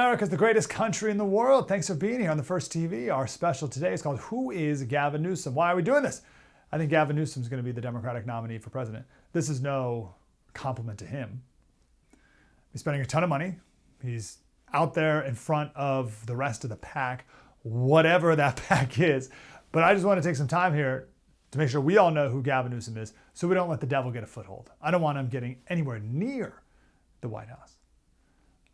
America's the greatest country in the world. Thanks for being here on the First TV. Our special today is called Who is Gavin Newsom? Why are we doing this? I think Gavin Newsom is going to be the Democratic nominee for president. This is no compliment to him. He's spending a ton of money. He's out there in front of the rest of the pack, whatever that pack is. But I just want to take some time here to make sure we all know who Gavin Newsom is so we don't let the devil get a foothold. I don't want him getting anywhere near the White House.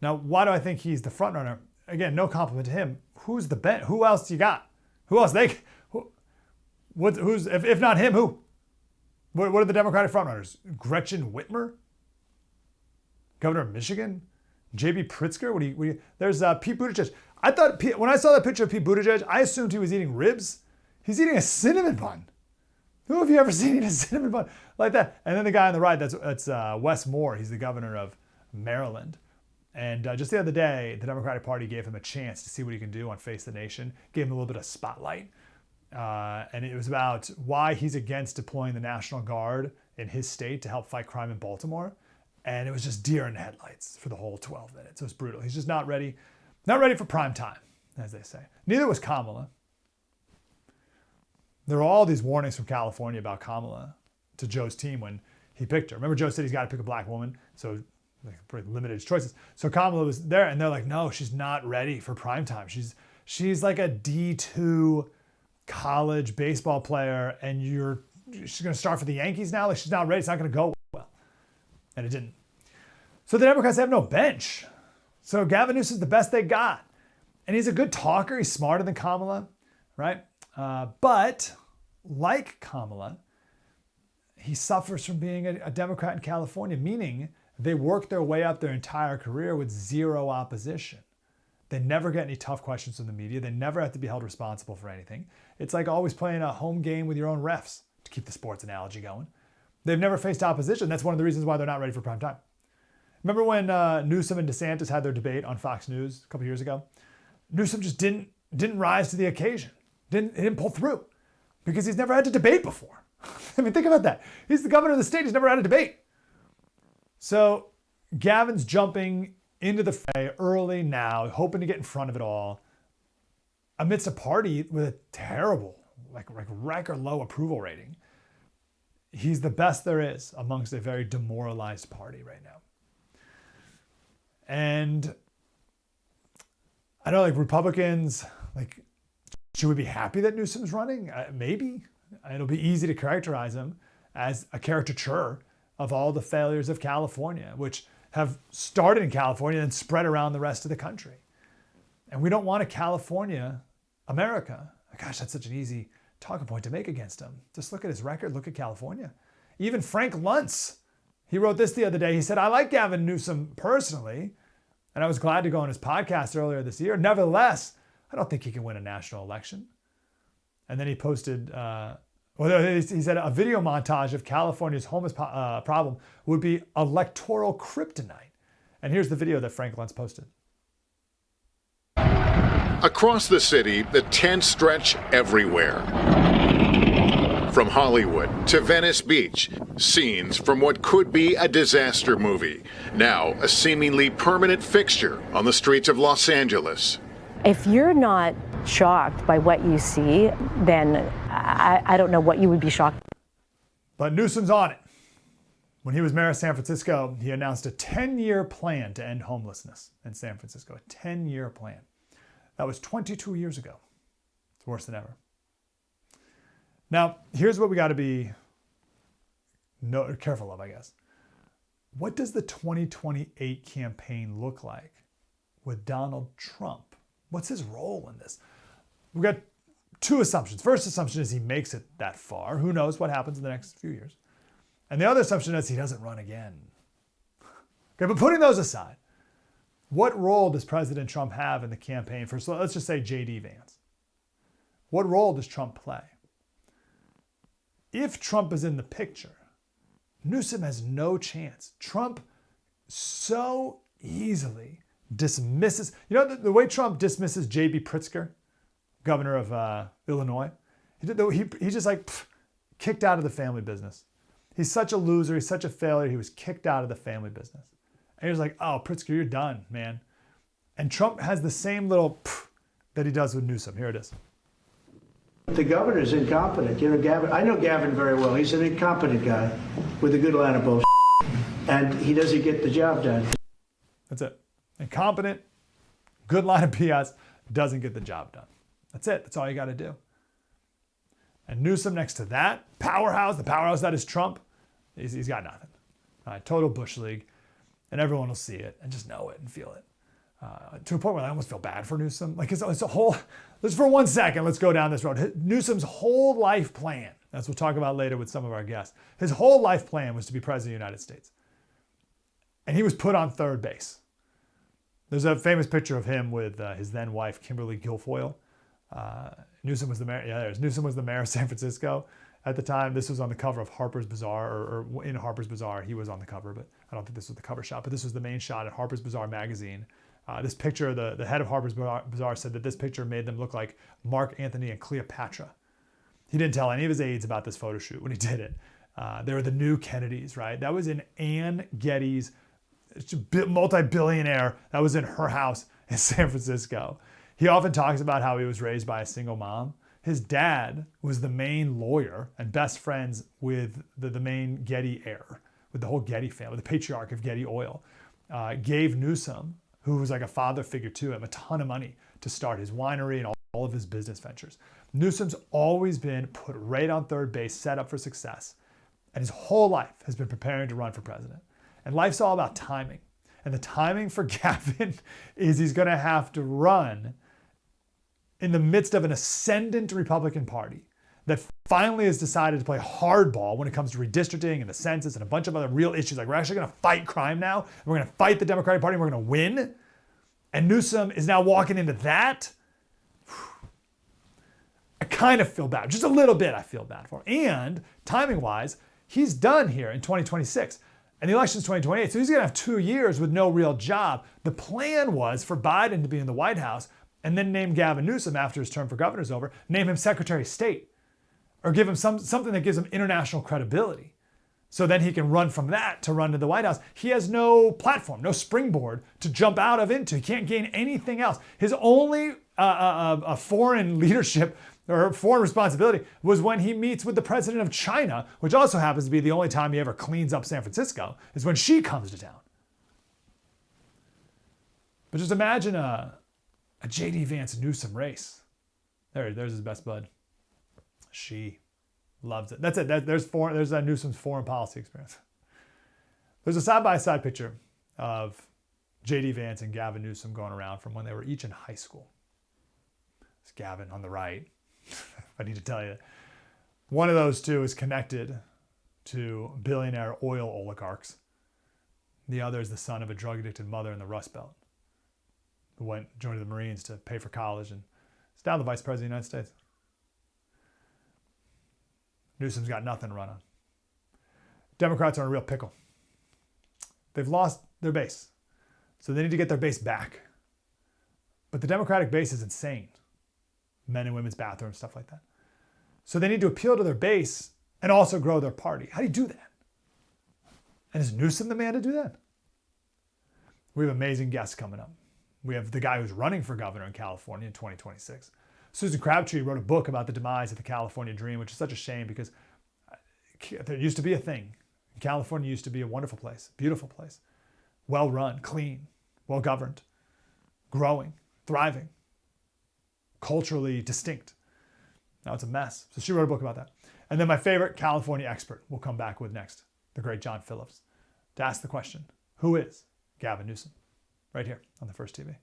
Now, why do I think he's the front runner? Again, no compliment to him. Who's the bench? Who else you got? Who else? Who's if not him? Who? What are the Democratic frontrunners? Gretchen Whitmer, governor of Michigan, J.B. Pritzker. There's Pete Buttigieg. I thought when I saw that picture of Pete Buttigieg, I assumed he was eating ribs. He's eating a cinnamon bun. Who have you ever seen eat a cinnamon bun like that? And then the guy on the right, that's Wes Moore. He's the governor of Maryland. And just the other day, the Democratic Party gave him a chance to see what he can do on Face the Nation, gave him a little bit of spotlight. And it was about why he's against deploying the National Guard in his state to help fight crime in Baltimore. And it was just deer in the headlights for the whole 12 minutes. It was brutal. He's just not ready for prime time, as they say. Neither was Kamala. There were all these warnings from California about Kamala to Joe's team when he picked her. Remember, Joe said he's got to pick a black woman, so pretty limited his choices. So Kamala was there, and they're like, no, she's not ready for prime time. She's like a D2 college baseball player, and she's going to start for the Yankees now. Like, she's not ready. It's not going to go well. And it didn't. So the Democrats have no bench. So Gavin Newsom's the best they got. And he's a good talker. He's smarter than Kamala, right? But like Kamala, he suffers from being a Democrat in California, meaning they work their way up their entire career with zero opposition. They never get any tough questions from the media. They never have to be held responsible for anything. It's like always playing a home game with your own refs, to keep the sports analogy going. They've never faced opposition. That's one of the reasons why they're not ready for prime time. Remember when Newsom and DeSantis had their debate on Fox News a couple years ago? Newsom just didn't rise to the occasion. He didn't pull through because he's never had to debate before. I mean, think about that. He's the governor of the state. He's never had a debate. So Gavin's jumping into the fray early now, hoping to get in front of it all, amidst a party with a terrible, like record low approval rating. He's the best there is amongst a very demoralized party right now. And I know, like, Republicans, like, should we be happy that Newsom's running? Maybe. It'll be easy to characterize him as a caricature of all the failures of California, which have started in California and spread around the rest of the country. And we don't want a California America. Gosh, that's such an easy talking point to make against him. Just look at his record. Look at California. Even Frank Luntz, he wrote this the other day. He said, I like Gavin Newsom personally, and I was glad to go on his podcast earlier this year. Nevertheless, I don't think he can win a national election. And then he posted, he said a video montage of California's homeless problem would be electoral kryptonite. And here's the video that Frank Luntz posted. Across the city, the tents stretch everywhere. From Hollywood to Venice Beach, scenes from what could be a disaster movie, now a seemingly permanent fixture on the streets of Los Angeles. If you're not shocked by what you see, then I don't know what you would be shocked. But Newsom's on it. When he was mayor of San Francisco, he announced a 10-year plan to end homelessness in San Francisco. A 10-year plan. That was 22 years ago. It's worse than ever. Now, here's what we got to be careful of, I guess. What does the 2028 campaign look like with Donald Trump? What's his role in this? We've got two assumptions. First assumption is he makes it that far. Who knows what happens in the next few years? And the other assumption is he doesn't run again. Okay, but putting those aside, what role does President Trump have in the campaign for, so let's just say J.D. Vance? What role does Trump play? If Trump is in the picture, Newsom has no chance. Trump so easily dismisses, the way Trump dismisses J.B. Pritzker, governor of Illinois, he just kicked out of the family business. He's such a loser. He's such a failure. He was kicked out of the family business. And he was like, oh, Pritzker, you're done, man. And Trump has the same little that he does with Newsom. Here it is. The governor's incompetent. You know, Gavin, I know Gavin very well. He's an incompetent guy with a good line of bullshit. And he doesn't get the job done. That's it. Incompetent, good line of BS, doesn't get the job done. That's it. That's all you got to do. And Newsom next to that, powerhouse, the powerhouse that is Trump, he's got nothing. All right, total Bush League. And everyone will see it and just know it and feel it. To a point where I almost feel bad for Newsom. Like it's a whole, let's for 1 second, let's go down this road. Newsom's whole life plan, as we'll talk about later with some of our guests, his whole life plan was to be president of the United States. And he was put on third base. There's a famous picture of him with his then wife, Kimberly Guilfoyle. Newsom was the mayor. Yeah, Newsom was the mayor of San Francisco at the time. This was on the cover of Harper's Bazaar, or in Harper's Bazaar. He was on the cover, but I don't think this was the cover shot. But this was the main shot at Harper's Bazaar magazine. This picture, the head of Harper's Bazaar said that this picture made them look like Mark Antony and Cleopatra. He didn't tell any of his aides about this photo shoot when he did it. They were the new Kennedys, right? That was in Ann Getty's, multi-billionaire. That was in her house in San Francisco. He often talks about how he was raised by a single mom. His dad was the main lawyer and best friends with the main Getty heir, with the whole Getty family, the patriarch of Getty Oil. Gave Newsom, who was like a father figure to him, a ton of money to start his winery and all of his business ventures. Newsom's always been put right on third base, set up for success. And his whole life has been preparing to run for president. And life's all about timing. And the timing for Gavin is he's going to have to run in the midst of an ascendant Republican Party that finally has decided to play hardball when it comes to redistricting and the census and a bunch of other real issues. Like, we're actually going to fight crime now. And we're going to fight the Democratic Party and we're going to win. And Newsom is now walking into that. I kind of feel bad. Just a little bit I feel bad for him. And timing-wise, he's done here in 2026. And the election's 2028. So he's going to have 2 years with no real job. The plan was for Biden to be in the White House and then name Gavin Newsom after his term for governor is over, name him Secretary of State, or give him something that gives him international credibility. So then he can run from that to run to the White House. He has no platform, no springboard to jump out of into. He can't gain anything else. His only foreign leadership or foreign responsibility was when he meets with the president of China, which also happens to be the only time he ever cleans up San Francisco, is when she comes to town. But just imagine a J.D. Vance Newsom race. There's his best bud. She loves it. That's it. There's Newsom's foreign policy experience. There's a side-by-side picture of J.D. Vance and Gavin Newsom going around from when they were each in high school. It's Gavin on the right. I need to tell you. One of those two is connected to billionaire oil oligarchs. The other is the son of a drug-addicted mother in the Rust Belt who joined the Marines to pay for college and is now the vice president of the United States. Newsom's got nothing to run on. Democrats are in a real pickle. They've lost their base. So they need to get their base back. But the Democratic base is insane. Men and women's bathrooms, stuff like that. So they need to appeal to their base and also grow their party. How do you do that? And is Newsom the man to do that? We have amazing guests coming up. We have the guy who's running for governor in California in 2026. Susan Crabtree wrote a book about the demise of the California dream, which is such a shame because there used to be a thing. California used to be a wonderful place, beautiful place, well-run, clean, well-governed, growing, thriving, culturally distinct. Now it's a mess. So she wrote a book about that. And then my favorite California expert we'll come back with next, the great John Phillips, to ask the question, who is Gavin Newsom? Right here on The First TV.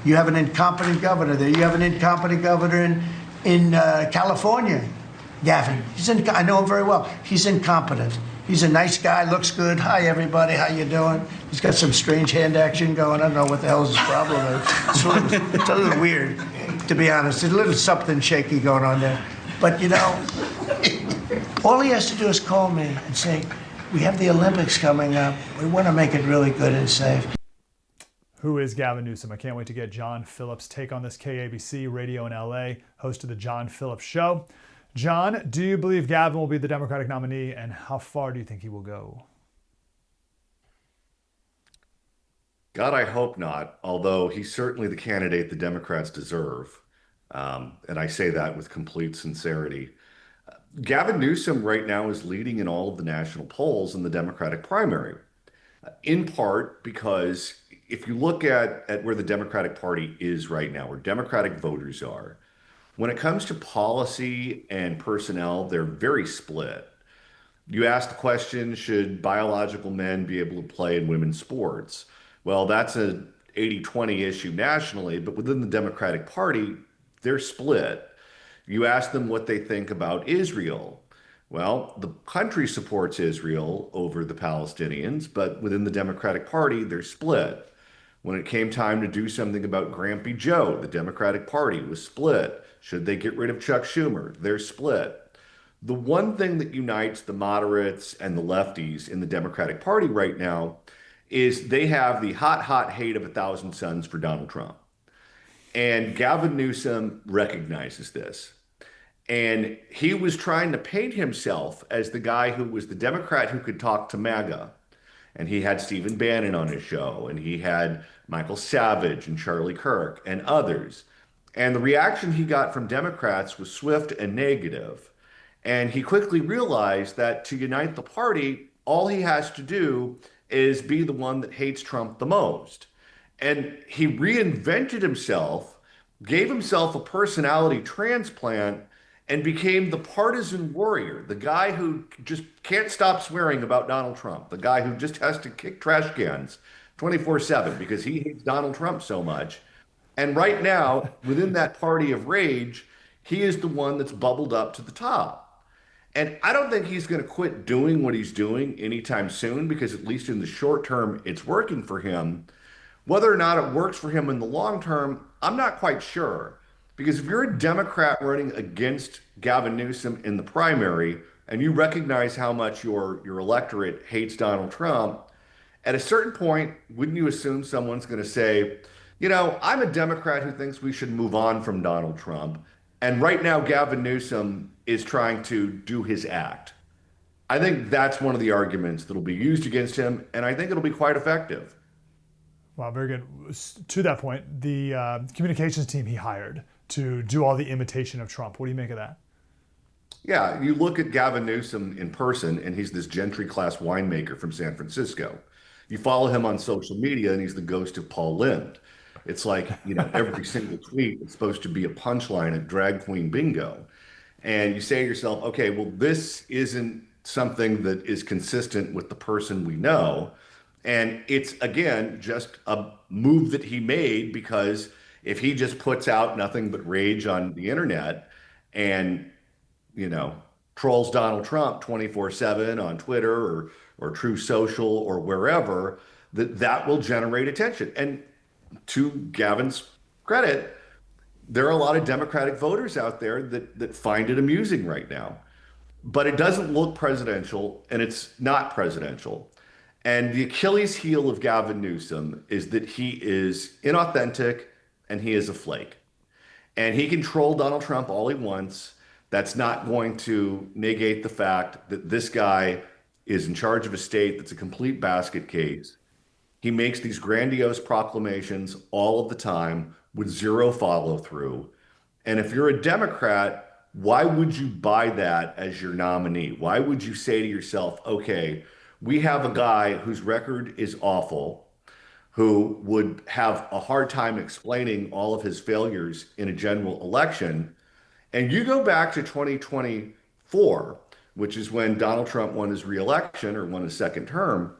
You have an incompetent governor there. You have an incompetent governor in California, Gavin. I know him very well. He's incompetent. He's a nice guy, looks good. Hi, everybody. How you doing? He's got some strange hand action going. I don't know what the hell his problem is. It's a little weird, to be honest. There's a little something shaky going on there. But, you know, all he has to do is call me and say, we have the Olympics coming up. We want to make it really good and safe. Who is Gavin Newsom? I can't wait to get John Phillips' take on this. KABC Radio in LA, host of the John Phillips Show. John, do you believe Gavin will be the Democratic nominee, and how far do you think he will go? God, I hope not, although he's certainly the candidate the Democrats deserve. And I say that with complete sincerity. Gavin Newsom right now is leading in all of the national polls in the Democratic primary, in part because if you look at where the Democratic Party is right now, where Democratic voters are, when it comes to policy and personnel, they're very split. You ask the question, should biological men be able to play in women's sports? Well, that's an 80-20 issue nationally, but within the Democratic Party, they're split. You ask them what they think about Israel. Well, the country supports Israel over the Palestinians, but within the Democratic Party, they're split. When it came time to do something about Grampy Joe, the Democratic Party was split. Should they get rid of Chuck Schumer? They're split. The one thing that unites the moderates and the lefties in the Democratic Party right now is they have the hot, hot hate of 1,000 suns for Donald Trump. And Gavin Newsom recognizes this. And he was trying to paint himself as the guy who was the Democrat who could talk to MAGA. And he had Stephen Bannon on his show, and he had Michael Savage and Charlie Kirk and others. And the reaction he got from Democrats was swift and negative. And he quickly realized that to unite the party, all he has to do is be the one that hates Trump the most. And he reinvented himself, gave himself a personality transplant, and became the partisan warrior, the guy who just can't stop swearing about Donald Trump, the guy who just has to kick trash cans 24/7 because he hates Donald Trump so much. And right now, within that party of rage, he is the one that's bubbled up to the top. And I don't think he's going to quit doing what he's doing anytime soon, because at least in the short term, it's working for him. Whether or not it works for him in the long term, I'm not quite sure. Because if you're a Democrat running against Gavin Newsom in the primary, and you recognize how much your electorate hates Donald Trump, at a certain point, wouldn't you assume someone's going to say, you know, I'm a Democrat who thinks we should move on from Donald Trump. And right now, Gavin Newsom is trying to do his act. I think that's one of the arguments that'll be used against him, and I think it'll be quite effective. Wow, very good. To that point, the communications team he hired to do all the imitation of Trump, what do you make of that? Yeah, you look at Gavin Newsom in person, and he's this gentry class winemaker from San Francisco. You follow him on social media, and he's the ghost of Paul Lynde. It's like, you know, every single tweet is supposed to be a punchline at drag queen bingo. And you say to yourself, okay, well, this isn't something that is consistent with the person we know. And it's, again, just a move that he made, because if he just puts out nothing but rage on the internet and, you know, trolls Donald Trump 24/7 on Twitter or True Social or wherever, that will generate attention. And to Gavin's credit, there are a lot of Democratic voters out there that find it amusing right now. But it doesn't look presidential, and it's not presidential. And the Achilles heel of Gavin Newsom is that he is inauthentic and he is a flake. And he can troll Donald Trump all he wants. That's not going to negate the fact that this guy is in charge of a state that's a complete basket case. He makes these grandiose proclamations all of the time with zero follow through. And if you're a Democrat, why would you buy that as your nominee? Why would you say to yourself, okay, we have a guy whose record is awful, who would have a hard time explaining all of his failures in a general election. And you go back to 2024, which is when Donald Trump won his reelection or won his second term.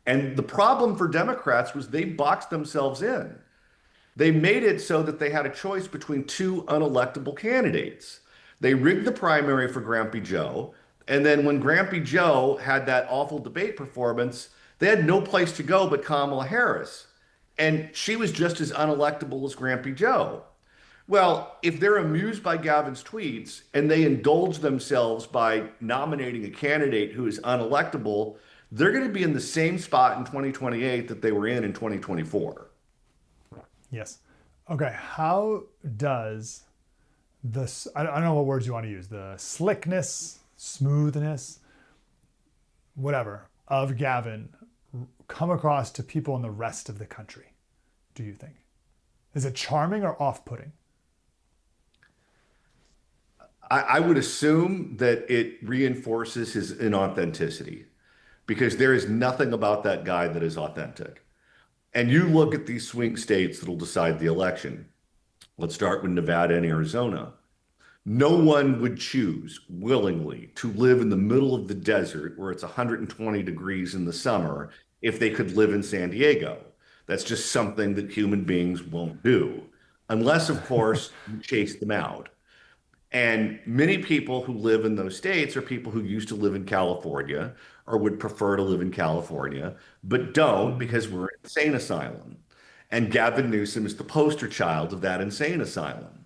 And the problem for Democrats was they boxed themselves in. They made it so that they had a choice between two unelectable candidates. They rigged the primary for Grampy Joe. And then when Grampy Joe had that awful debate performance, they had no place to go but Kamala Harris. And she was just as unelectable as Grampy Joe. Well, if they're amused by Gavin's tweets and they indulge themselves by nominating a candidate who is unelectable, they're going to be in the same spot in 2028 that they were in 2024. Yes. Okay. How does this, I don't know what words you want to use, the slickness, smoothness, whatever, of Gavin come across to people in the rest of the country, do you think? Is it charming or off-putting? I would assume that it reinforces his inauthenticity because there is nothing about that guy that is authentic. And you look at these swing states that'll decide the election. Let's start with Nevada and Arizona. No one would choose willingly to live in the middle of the desert where it's 120 degrees in the summer if they could live in San Diego. That's just something that human beings won't do, unless, of course, you chase them out. And many people who live in those states are people who used to live in California or would prefer to live in California, but don't because we're an insane asylum. And Gavin Newsom is the poster child of that insane asylum.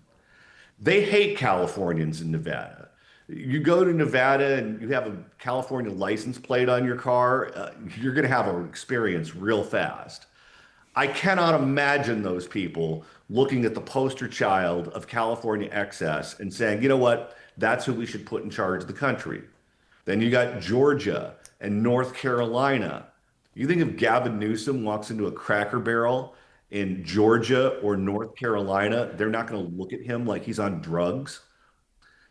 They hate Californians in Nevada. You go to Nevada and you have a California license plate on your car, you're going to have an experience real fast. I cannot imagine those people looking at the poster child of California excess and saying, you know what, that's who we should put in charge of the country. Then you got Georgia and North Carolina. You think if Gavin Newsom walks into a Cracker Barrel in Georgia or North Carolina, they're not going to look at him like he's on drugs?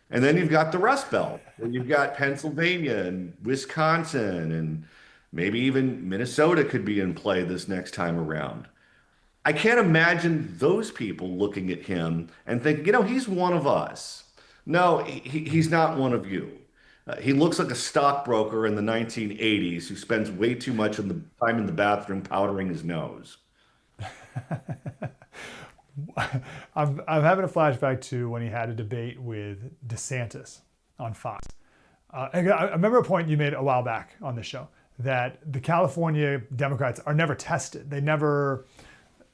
And then you've got the Rust Belt, where you've got Pennsylvania and Wisconsin, and maybe even Minnesota could be in play this next time around. I can't imagine those people looking at him and thinking, you know, he's one of us. No, he's not one of you. He looks like a stockbroker in the 1980s who spends way too much of the time in the bathroom powdering his nose. I'm having a flashback to when he had a debate with DeSantis on Fox. I remember a point you made a while back on this show that the California Democrats are never tested. They never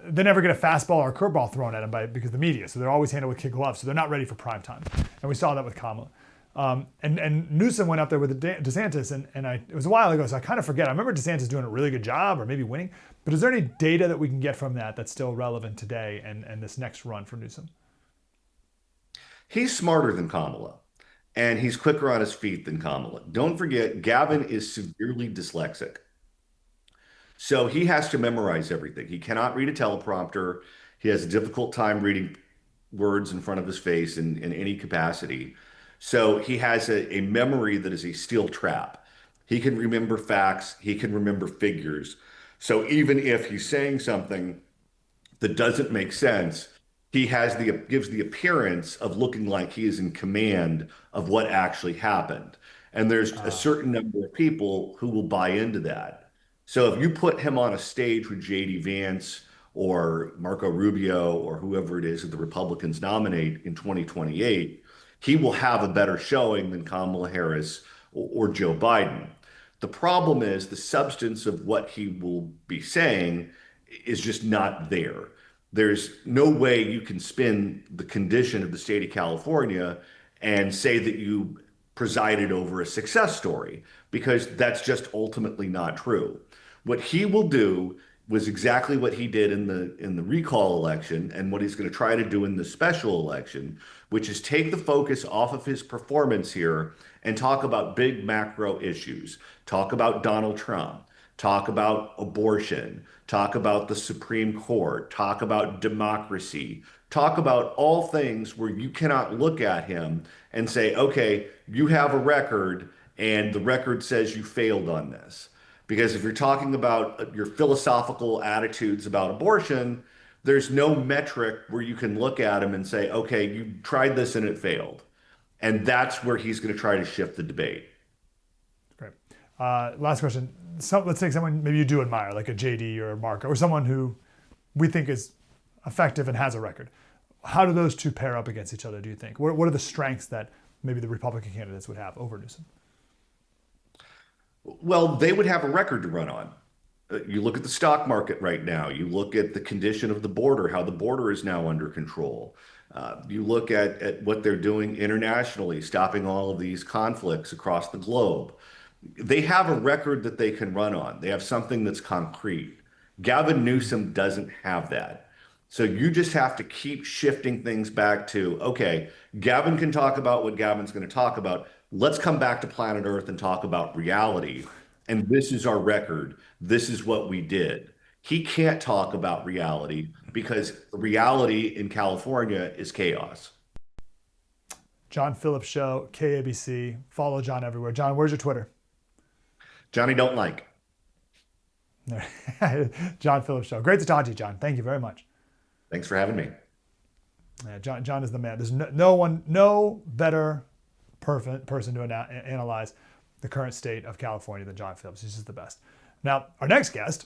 get a fastball or a curveball thrown at them because of the media. So they're always handled with kid gloves. So they're not ready for prime time. And we saw that with Kamala. And Newsom went up there with DeSantis, and it was a while ago, so I kind of forget. I remember DeSantis doing a really good job or maybe winning. But is there any data that we can get from that that's still relevant today and this next run for Newsom? He's smarter than Kamala, and he's quicker on his feet than Kamala. Don't forget, Gavin is severely dyslexic. So he has to memorize everything. He cannot read a teleprompter. He has a difficult time reading words in front of his face in any capacity. So he has a memory that is a steel trap. He can remember facts. He can remember figures. So even if he's saying something that doesn't make sense, he gives the appearance of looking like he is in command of what actually happened. And there's a certain number of people who will buy into that. So if you put him on a stage with J.D. Vance or Marco Rubio or whoever it is that the Republicans nominate in 2028, he will have a better showing than Kamala Harris or Joe Biden. The problem is the substance of what he will be saying is just not there. There's no way you can spin the condition of the state of California and say that you presided over a success story, because that's just ultimately not true. What he will do was exactly what he did in the recall election and what he's going to try to do in the special election, which is take the focus off of his performance here and talk about big macro issues. Talk about Donald Trump, talk about abortion, talk about the Supreme Court, talk about democracy, talk about all things where you cannot look at him and say, okay, you have a record and the record says you failed on this. Because if you're talking about your philosophical attitudes about abortion, there's no metric where you can look at him and say, okay, you tried this and it failed. And that's where he's going to try to shift the debate. Great. Last question. Let's take someone maybe you do admire, like a JD or a Marco, or someone who we think is effective and has a record. How do those two pair up against each other, do you think? What are the strengths that maybe the Republican candidates would have over Newsom? Well, they would have a record to run on. You look at the stock market right now. You look at the condition of the border, how the border is now under control. You look at what they're doing internationally, stopping all of these conflicts across the globe. They have a record that they can run on. They have something that's concrete. Gavin Newsom doesn't have that. So you just have to keep shifting things back to, okay, Gavin can talk about what Gavin's going to talk about. Let's come back to planet Earth and talk about reality. And this is our record. This is what we did. He can't talk about reality because reality in California is chaos. John Phillips Show, KABC. Follow John everywhere. John, where's your Twitter? Johnny don't like. John Phillips Show. Great to talk to you, John. Thank you very much. Thanks for having me. Yeah, John is the man. There's no better person to analyze the current state of California than John Phillips. He's just the best. Now, our next guest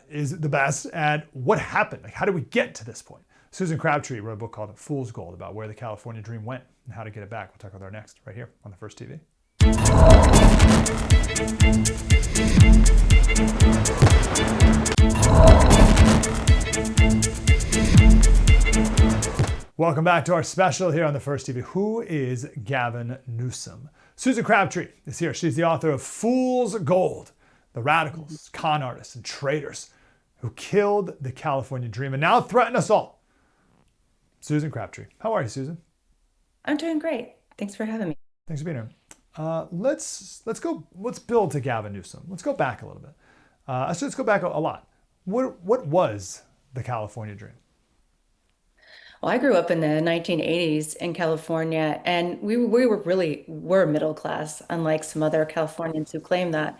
is the best at what happened. Like, how did we get to this point? Susan Crabtree wrote a book called Fool's Gold about where the California dream went and how to get it back. We'll talk about her next, right here on the First TV. Welcome back to our special here on the First TV. Who is Gavin Newsom? Susan Crabtree is here. She's the author of Fool's Gold, the radicals, con artists, and traitors who killed the California dream and now threaten us all. Susan Crabtree. How are you, Susan? I'm doing great. Thanks for having me. Thanks for being here. Let's build to Gavin Newsom. Let's go back a little bit. Let's go back a lot. What was the California dream? Well, I grew up in the 1980s in California, and we were middle class, unlike some other Californians who claim that.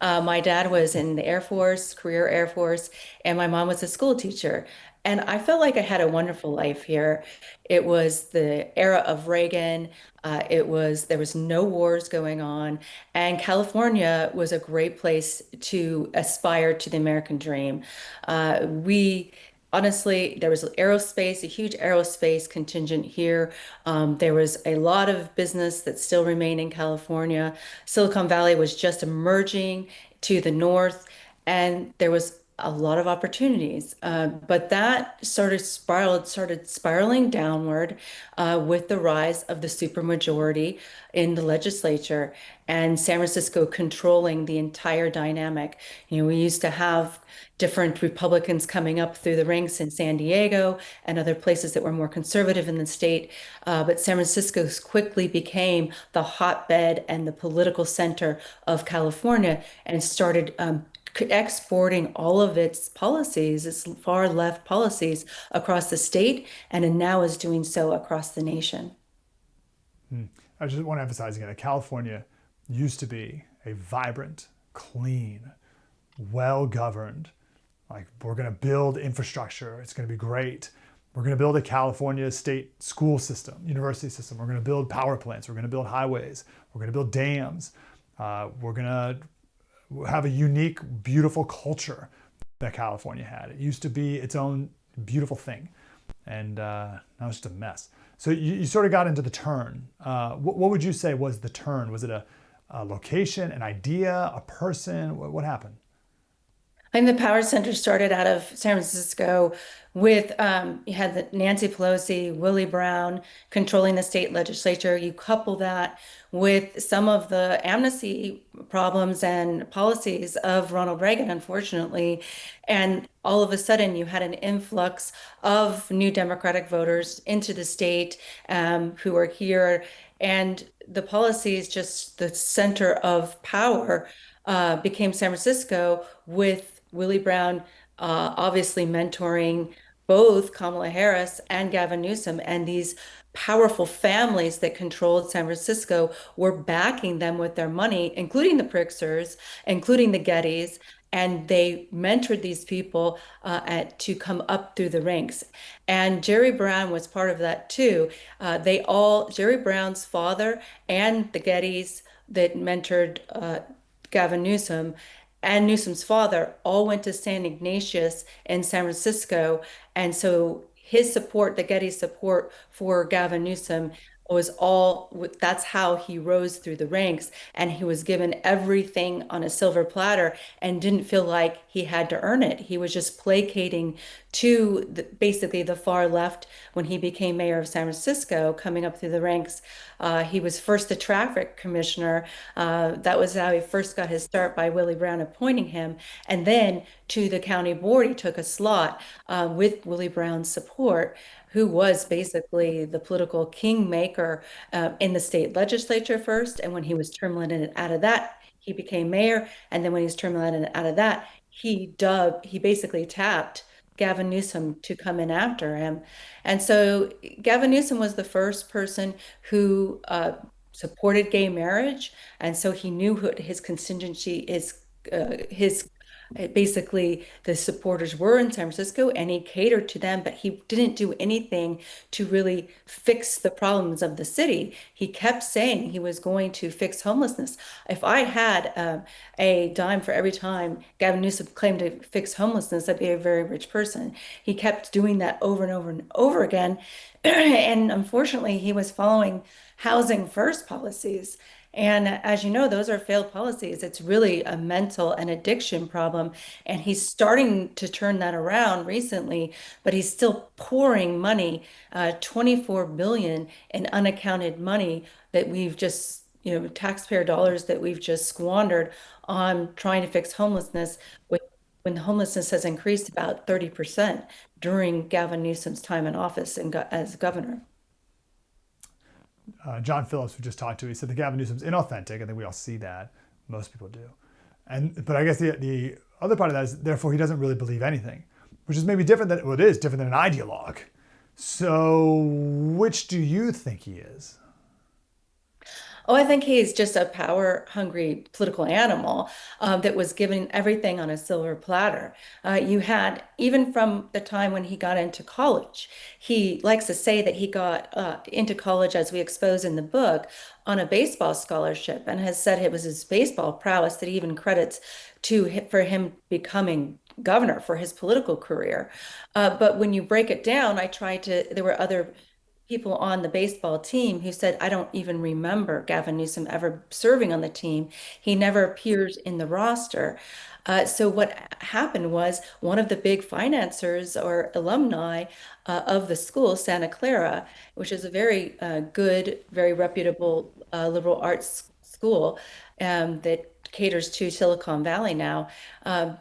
My dad was in the Air Force, career Air Force, and my mom was a school teacher. And I felt like I had a wonderful life here. It was the era of Reagan. There was no wars going on, and California was a great place to aspire to the American dream. We Honestly, there was aerospace, a huge aerospace contingent here. There was a lot of business that still remained in California. Silicon Valley was just emerging to the north, and there was a lot of opportunities. But that started spiraling downward with the rise of the supermajority in the legislature and San Francisco controlling the entire dynamic. We used to have different Republicans coming up through the ranks in San Diego and other places that were more conservative in the state. But San Francisco quickly became the hotbed and the political center of California and started exporting all of its policies, its far left policies across the state, and now is doing so across the nation. I just want to emphasize again that California used to be a vibrant, clean, well-governed, like, we're going to build infrastructure. It's going to be great. We're going to build a California state school system, university system. We're going to build power plants. We're going to build highways. We're going to build dams. We're going to have a unique, beautiful culture that California had. It used to be its own beautiful thing. And now it's just a mess. So you sort of got into the turn. What would you say was the turn? Was it a location, an idea, a person? What happened? I think the power center started out of San Francisco with, you had Nancy Pelosi, Willie Brown controlling the state legislature. You couple that with some of the amnesty problems and policies of Ronald Reagan, unfortunately. And all of a sudden you had an influx of new Democratic voters into the state who are here. And the policies, just the center of power, became San Francisco, with Willie Brown obviously mentoring both Kamala Harris and Gavin Newsom, and these powerful families that controlled San Francisco were backing them with their money, including the Pritzkers, including the Gettys, and they mentored these people to come up through the ranks. And Jerry Brown was part of that too. Jerry Brown's father and the Gettys that mentored Gavin Newsom and Newsom's father all went to St. Ignatius in San Francisco. And so his support, the Getty support for Gavin Newsom, was that's how he rose through the ranks, and he was given everything on a silver platter and didn't feel like he had to earn it. He was just placating to basically the far left. When he became mayor of San Francisco, coming up through the ranks, he was first the traffic commissioner. That was how he first got his start, by Willie Brown appointing him, and then to the county board he took a slot with Willie Brown's support, who was basically the political kingmaker in the state legislature first. And when he was term limited out of that, he became mayor. And then when he was term limited out of that, he basically tapped Gavin Newsom to come in after him. And so Gavin Newsom was the first person who supported gay marriage. And so he knew who his contingency is, his basically the supporters were in San Francisco, and he catered to them, but he didn't do anything to really fix the problems of the city. He kept saying he was going to fix homelessness. If I had a dime for every time Gavin Newsom claimed to fix homelessness, I'd be a very rich person. He kept doing that over and over and over again. And unfortunately, he was following housing first policies. And as you know, those are failed policies. It's really a mental and addiction problem. And he's starting to turn that around recently, but he's still pouring money, 24 billion in unaccounted money that we've just, taxpayer dollars that we've just squandered on trying to fix homelessness when homelessness has increased about 30% during Gavin Newsom's time in office as governor. John Phillips, who just talked to, he said that Gavin Newsom's inauthentic. I think we all see that. Most people do. But I guess the other part of that is, therefore, he doesn't really believe anything, which is maybe different than, well, it is different than an ideologue. So which do you think he is? Oh, I think he's just a power-hungry political animal that was given everything on a silver platter. You had, even from the time when he got into college, he likes to say that he got into college, as we expose in the book, on a baseball scholarship, and has said it was his baseball prowess that he even credits for him becoming governor for his political career. But when you break it down, there were other people on the baseball team who said, I don't even remember Gavin Newsom ever serving on the team. He never appears in the roster. So what happened was, one of the big financiers or alumni of the school, Santa Clara, which is a very good, very reputable liberal arts school that caters to Silicon Valley now. One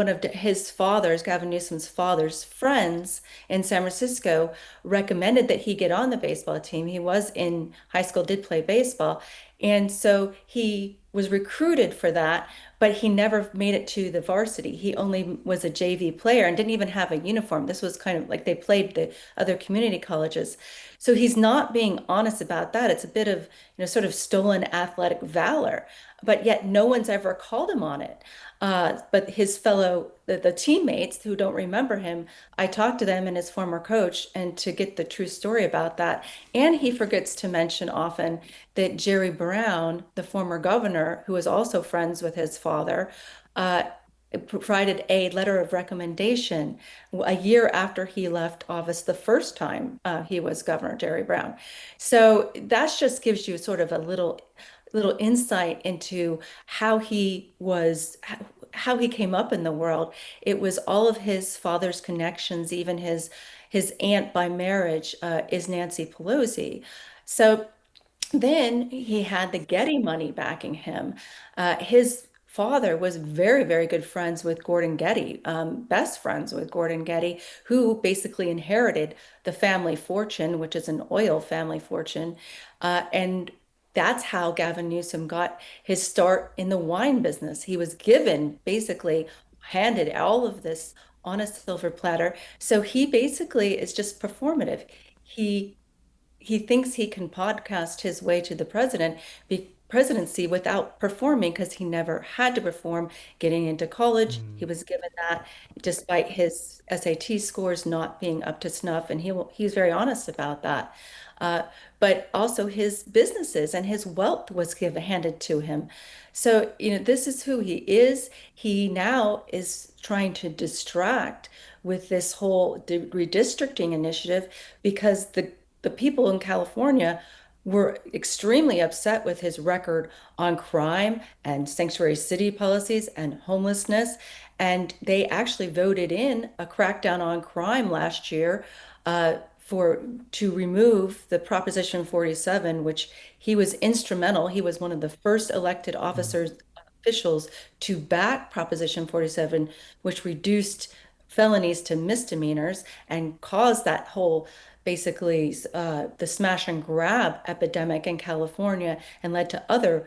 of his father's, Gavin Newsom's father's friends in San Francisco, recommended that he get on the baseball team. He was in high school, did play baseball. And so he was recruited for that, but he never made it to the varsity. He only was a JV player and didn't even have a uniform. This was kind of like they played the other community colleges. So he's not being honest about that. It's a bit of, sort of stolen athletic valor, but yet no one's ever called him on it. But his the teammates who don't remember him, I talked to them and his former coach, and to get the true story about that. And he forgets to mention often that Jerry Brown, the former governor, who was also friends with his father, provided a letter of recommendation a year after he left office the first time he was governor, Jerry Brown. So that just gives you sort of a little insight into how he came up in the world. It was all of his father's connections. Even his aunt by marriage is Nancy Pelosi. So then he had the Getty money backing him. His father was very, very good friends with Gordon Getty, best friends with Gordon Getty, who basically inherited the family fortune, which is an oil family fortune. And that's how Gavin Newsom got his start in the wine business. He was handed all of this on a silver platter. So he basically is just performative. He thinks he can podcast his way to the presidency without performing, because he never had to perform. Getting into college, he was given that despite his SAT scores not being up to snuff, and he's very honest about that. But also his businesses and his wealth was handed to him. So, this is who he is. He now is trying to distract with this whole redistricting initiative because the people in California were extremely upset with his record on crime and sanctuary city policies and homelessness. And they actually voted in a crackdown on crime last year for to remove the Proposition 47, which he was instrumental. He was one of the first elected officials to back Proposition 47, which reduced felonies to misdemeanors and caused that whole basically the smash and grab epidemic in California and led to other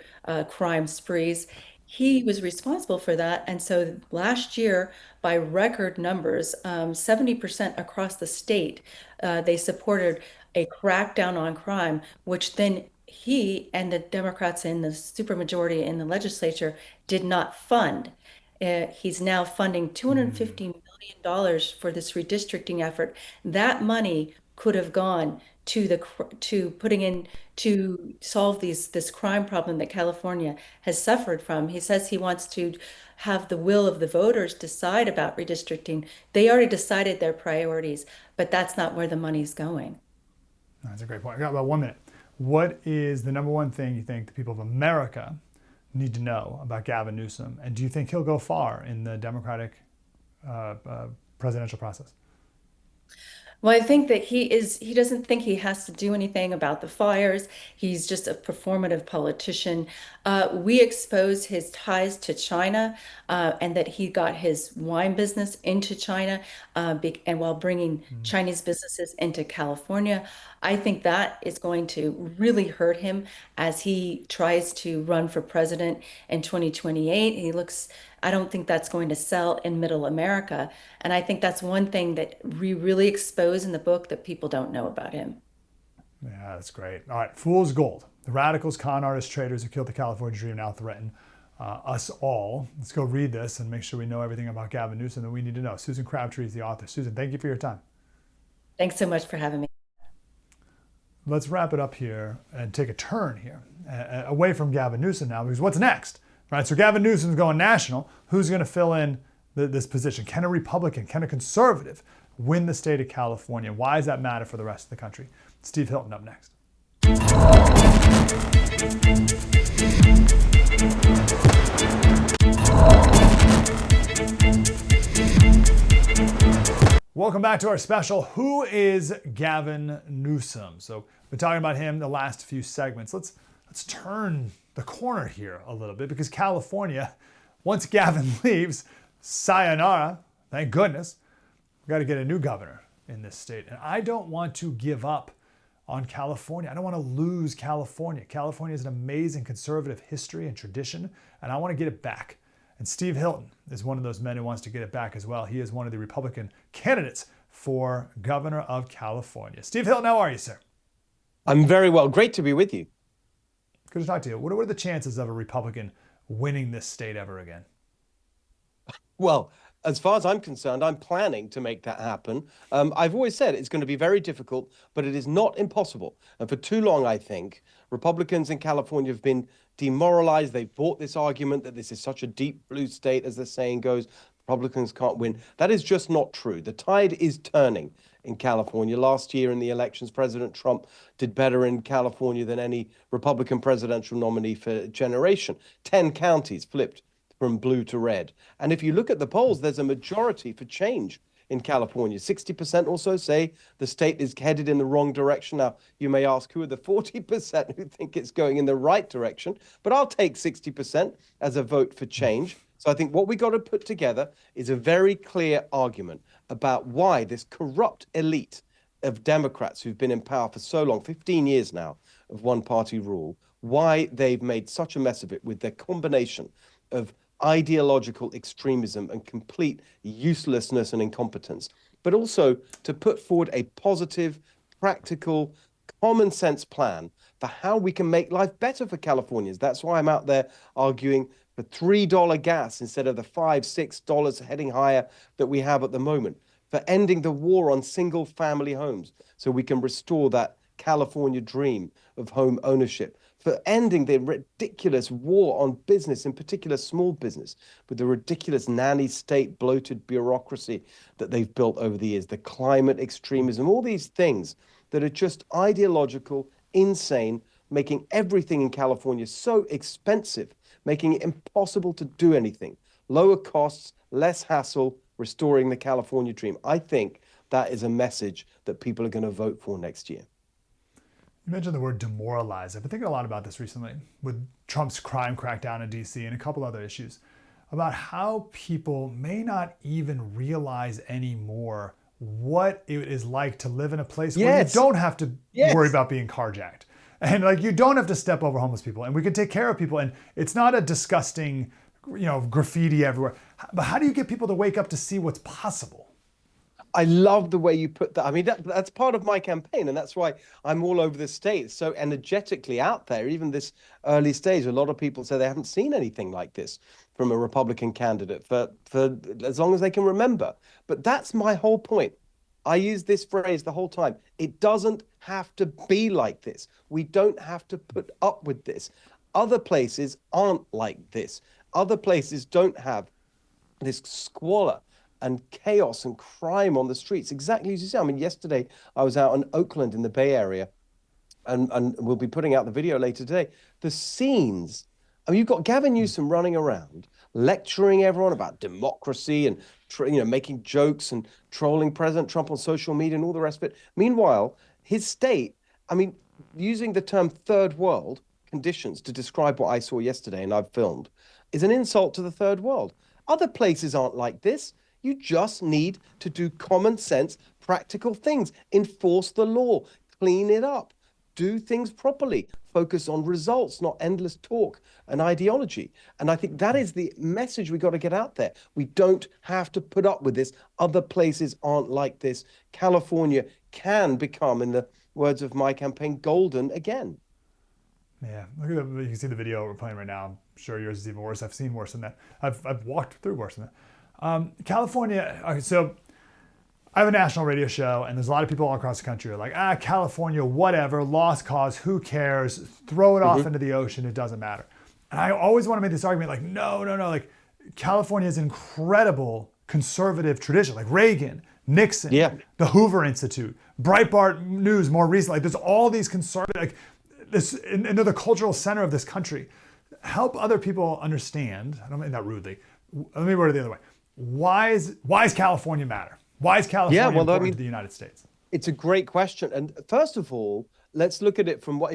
crime sprees. He was responsible for that. And so last year, by record numbers, 70% across the state, they supported a crackdown on crime, which then he and the Democrats in the supermajority in the legislature did not fund. He's now funding $250 million for this redistricting effort. That money could have gone to putting in to solve this crime problem that California has suffered from. He says he wants to have the will of the voters decide about redistricting. They already decided their priorities, but that's not where the money's going. That's a great point. I got about 1 minute. What is the number one thing you think the people of America need to know about Gavin Newsom? And do you think he'll go far in the Democratic presidential process? Well, I think that he doesn't think he has to do anything about the fires. He's just a performative politician. We expose his ties to China and that he got his wine business into China and while bringing Chinese businesses into California. I think that is going to really hurt him as he tries to run for president in 2028. I don't think that's going to sell in middle America. And I think that's one thing that we really expose in the book that people don't know about him. Yeah, that's great. All right, Fool's Gold. The radicals, con artists, traitors who killed the California dream now threaten us all. Let's go read this and make sure we know everything about Gavin Newsom that we need to know. Susan Crabtree is the author. Susan, thank you for your time. Thanks so much for having me. Let's wrap it up here and take a turn here away from Gavin Newsom now, because what's next? Right, so Gavin Newsom's going national. Who's going to fill in this position? Can a Republican, can a conservative win the state of California? Why does that matter for the rest of the country? Steve Hilton up next. Welcome back to our special, Who is Gavin Newsom? So we've been talking about him the last few segments. Let's turn the corner here a little bit, because California, once Gavin leaves, sayonara, thank goodness, we've got to get a new governor in this state. And I don't want to give up on California. I don't want to lose California. California is an amazing conservative history and tradition, and I want to get it back. And Steve Hilton is one of those men who wants to get it back as well. He is one of the Republican candidates for governor of California. Steve Hilton, how are you, sir? I'm very well. Great to be with you. Good to talk to you. What are the chances of a Republican winning this state ever again? Well, as far as I'm concerned, I'm planning to make that happen. I've always said it's going to be very difficult, but it is not impossible. And for too long, I think, Republicans in California have been demoralized. They've bought this argument that this is such a deep blue state, as the saying goes. Republicans can't win. That is just not true. The tide is turning in California. Last year in the elections, President Trump did better in California than any Republican presidential nominee for a generation. 10 counties flipped from blue to red. And if you look at the polls, there's a majority for change in California. 60% also say the state is headed in the wrong direction. Now, you may ask, who are the 40% who think it's going in the right direction? But I'll take 60% as a vote for change. So I think what we got to put together is a very clear argument about why this corrupt elite of Democrats who've been in power for so long, 15 years now of one-party rule, why they've made such a mess of it with their combination of ideological extremism and complete uselessness and incompetence, but also to put forward a positive, practical, common sense plan for how we can make life better for Californians. That's why I'm out there arguing for $3 gas instead of the $5, $6 heading higher that we have at the moment, for ending the war on single family homes so we can restore that California dream of home ownership, for ending the ridiculous war on business, in particular small business, with the ridiculous nanny state bloated bureaucracy that they've built over the years, the climate extremism, all these things that are just ideological, insane, making everything in California so expensive, making it impossible to do anything. Lower costs, less hassle, restoring the California dream. I think that is a message that people are going to vote for next year. You mentioned the word demoralize. I've been thinking a lot about this recently with Trump's crime crackdown in DC and a couple other issues about how people may not even realize anymore what it is like to live in a place where you don't have to worry about being carjacked. And like you don't have to step over homeless people, and we can take care of people, and it's not a disgusting, graffiti everywhere. But how do you get people to wake up to see what's possible? I love the way you put that. I mean, that's part of my campaign, and that's why I'm all over the state, so energetically out there. Even this early stage, a lot of people say they haven't seen anything like this from a Republican candidate for as long as they can remember. But that's my whole point. I use this phrase the whole time. It doesn't have to be like this. We don't have to put up with this. Other places aren't like this. Other places don't have this squalor and chaos and crime on the streets, exactly as you say. I mean, yesterday I was out in Oakland in the Bay Area, and we'll be putting out the video later today. The scenes, I mean, you've got Gavin Newsom running around, lecturing everyone about democracy and making jokes and trolling President Trump on social media and all the rest of it. Meanwhile, his state, I mean, using the term third world conditions to describe what I saw yesterday and I've filmed, is an insult to the third world. Other places aren't like this. You just need to do common sense, practical things. Enforce the law, clean it up, do things properly, focus on results, not endless talk and ideology. And I think that is the message we got to get out there. We don't have to put up with this. Other places aren't like this. California can become, in the words of my campaign, golden again. Yeah, look at you can see the video we're playing right now. I'm sure yours is even worse. I've seen worse than that. I've walked through worse than that. California, okay, so I have a national radio show, and there's a lot of people all across the country who are like, California, whatever, lost cause, who cares? Throw it off into the ocean, it doesn't matter. And I always want to make this argument like, no, like California has an incredible conservative tradition, like Reagan, Nixon, the Hoover Institute, Breitbart News more recently. Like there's all these conservative, like this, and they're the cultural center of this country. Help other people understand, I don't mean that rudely, let me word it the other way. Why is California matter? Why is California important to the United States? It's a great question. And first of all, let's look at it from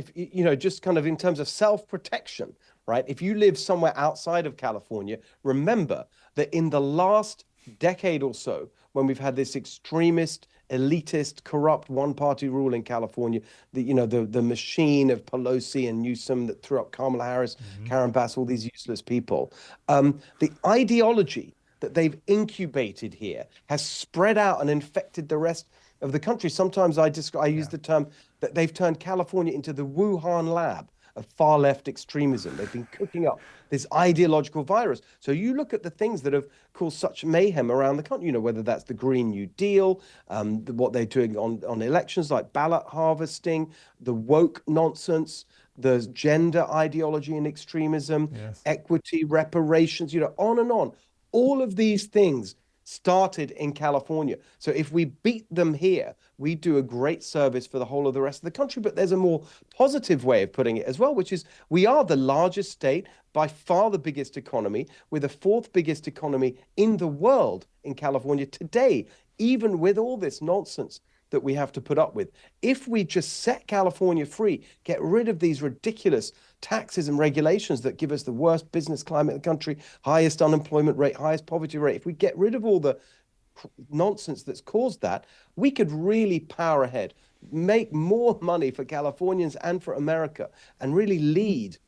just kind of in terms of self-protection, right? If you live somewhere outside of California, remember that in the last decade or so, when we've had this extremist, elitist, corrupt one-party rule in California, the machine of Pelosi and Newsom that threw up Kamala Harris, Karen Bass, all these useless people, the ideology that they've incubated here has spread out and infected the rest of the country. Sometimes I use the term that they've turned California into the Wuhan lab of far left extremism. They've been cooking up this ideological virus. So you look at the things that have caused such mayhem around the country, whether that's the Green New Deal, what they're doing on elections like ballot harvesting, the woke nonsense, the gender ideology and extremism, equity, reparations, on and on. All of these things started in California. So if we beat them here, we do a great service for the whole of the rest of the country. But there's a more positive way of putting it as well, which is we are the largest state, by far the biggest economy, with the fourth biggest economy in the world in California today, even with all this nonsense that we have to put up with. If we just set California free, get rid of these ridiculous taxes and regulations that give us the worst business climate in the country, highest unemployment rate, highest poverty rate, if we get rid of all the nonsense that's caused that, we could really power ahead, make more money for Californians and for America, and really lead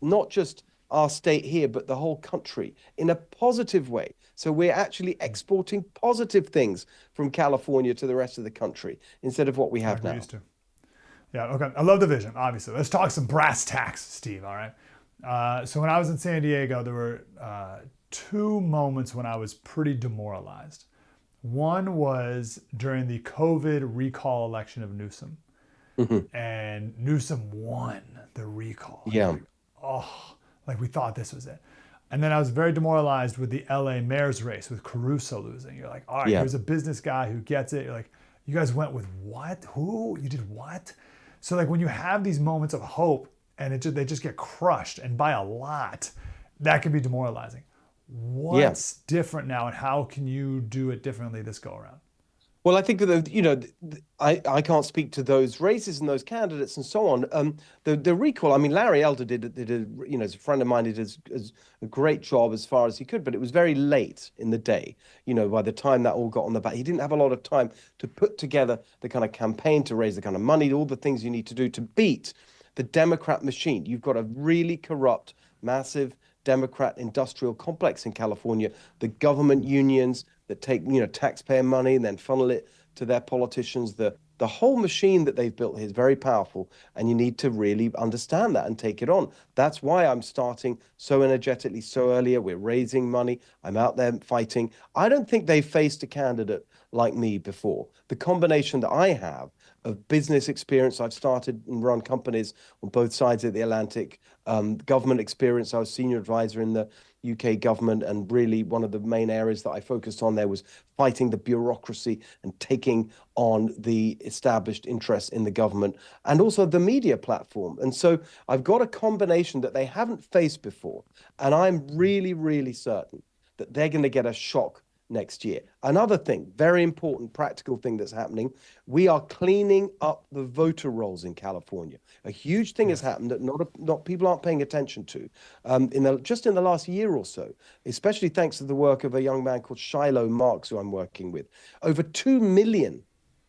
not just our state here, but the whole country in a positive way. So we're actually exporting positive things from California to the rest of the country instead of what we have now. Used to. Yeah, okay. I love the vision, obviously. Let's talk some brass tacks, Steve, all right? So when I was in San Diego, there were two moments when I was pretty demoralized. One was during the COVID recall election of Newsom. and Newsom won the recall. Yeah. Like we thought this was it. And then I was very demoralized with the LA mayor's race with Caruso losing. You're like, all right, Yeah. here's a business guy who gets it. You're like, you guys went with what? Who? You did what? So like when you have these moments of hope and they just get crushed and by a lot, that can be demoralizing. What's different now and how can you do it differently this go around? Well, I think that I can't speak to those races and those candidates and so on. The recall. I mean, Larry Elder as a friend of mine, did a great job as far as he could, but it was very late in the day. By the time that all got on the back, he didn't have a lot of time to put together the kind of campaign to raise the kind of money, all the things you need to do to beat the Democrat machine. You've got a really corrupt, massive Democrat industrial complex in California. The government unions that take taxpayer money and then funnel it to their politicians. The whole machine that they've built here is very powerful, and you need to really understand that and take it on. That's why I'm starting so energetically so earlier. We're raising money. I'm out there fighting. I don't think they've faced a candidate like me before. The combination that I have of business experience, I've started and run companies on both sides of the Atlantic, government experience. I was senior advisor in the UK government, and really one of the main areas that I focused on there was fighting the bureaucracy and taking on the established interests in the government and also the media platform. And so I've got a combination that they haven't faced before, and I'm really, really certain that they're going to get a shock next year. Another thing, very important practical thing that's happening, we are cleaning up the voter rolls in California. A huge thing has happened that not people aren't paying attention to just in the last year or so, especially thanks to the work of a young man called Shiloh Marks, who I'm working with. Over 2 million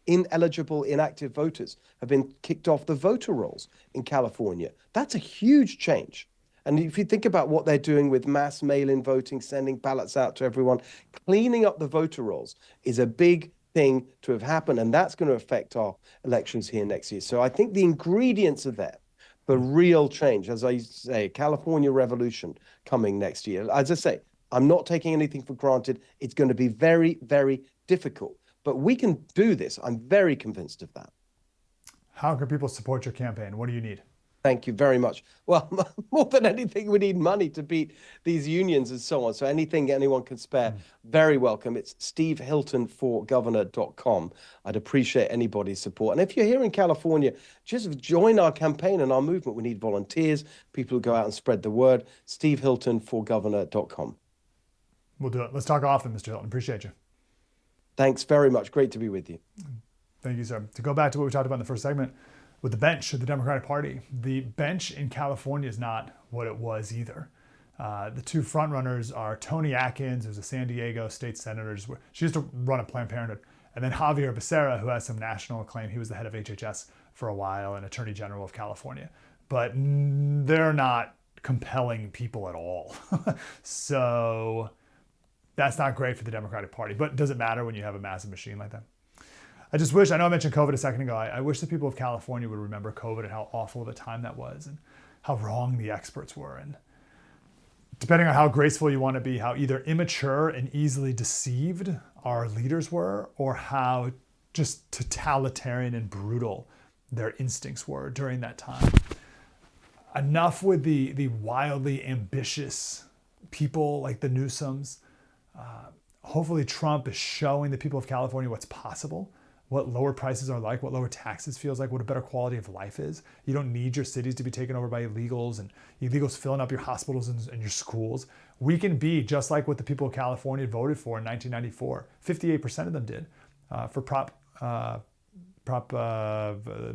ineligible, inactive voters have been kicked off the voter rolls in California. That's a huge change. And if you think about what they're doing with mass mail-in voting, sending ballots out to everyone, cleaning up the voter rolls is a big thing to have happened, and that's going to affect our elections here next year. So I think the ingredients are there for real change. As I say, California revolution coming next year. As I say, I'm not taking anything for granted. It's going to be very, very difficult, but we can do this. I'm very convinced of that. How can people support your campaign? What do you need? Thank you very much. Well, more than anything, we need money to beat these unions and so on. So anything anyone can spare, very welcome. It's stevehiltonforgovernor.com. I'd appreciate anybody's support. And if you're here in California, just join our campaign and our movement. We need volunteers, people who go out and spread the word. stevehiltonforgovernor.com. We'll do it. Let's talk often, Mr. Hilton. Appreciate you. Thanks very much. Great to be with you. Thank you, sir. To go back to what we talked about in the first segment, with the bench of the Democratic Party, the bench in California is not what it was either. The two frontrunners are Toni Atkins, who's a San Diego state senator. She used to run a Planned Parenthood. And then Javier Becerra, who has some national acclaim. He was the head of HHS for a while and Attorney General of California. But they're not compelling people at all. So that's not great for the Democratic Party. But does it matter when you have a massive machine like that? I just wish, I know I mentioned COVID a second ago, I wish the people of California would remember COVID and how awful of a time that was and how wrong the experts were. And depending on how graceful you want to be, how either immature and easily deceived our leaders were, or how just totalitarian and brutal their instincts were during that time. Enough with the wildly ambitious people like the Newsoms. Hopefully Trump is showing the people of California what's possible, what lower prices are like, what lower taxes feels like, what a better quality of life is. You don't need your cities to be taken over by illegals and illegals filling up your hospitals and your schools. We can be just like what the people of California voted for in 1994. 58% of them did for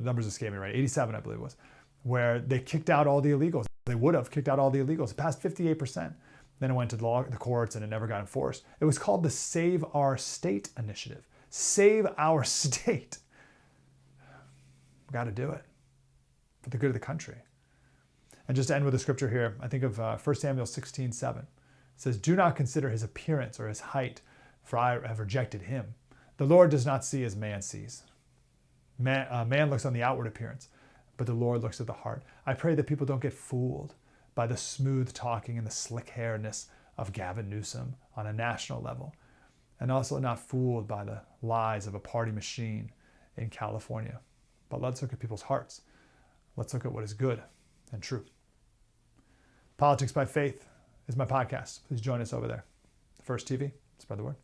numbers escape me, right? 87, I believe it was, where they kicked out all the illegals. They would have kicked out all the illegals. It passed 58%. Then it went to the courts and it never got enforced. It was called the Save Our State Initiative. Save our state. We've got to do it for the good of the country. And just to end with a scripture here, I think of 1 Samuel 16:7. It says, "Do not consider his appearance or his height, for I have rejected him. The Lord does not see as man sees. Man looks on the outward appearance, but the Lord looks at the heart." I pray that people don't get fooled by the smooth talking and the slick hairedness of Gavin Newsom on a national level, and also not fooled by the lies of a party machine in California. but let's look at people's hearts. Let's look at what is good and true. Politics by Faith is my podcast. Please join us over there. First TV, spread the word.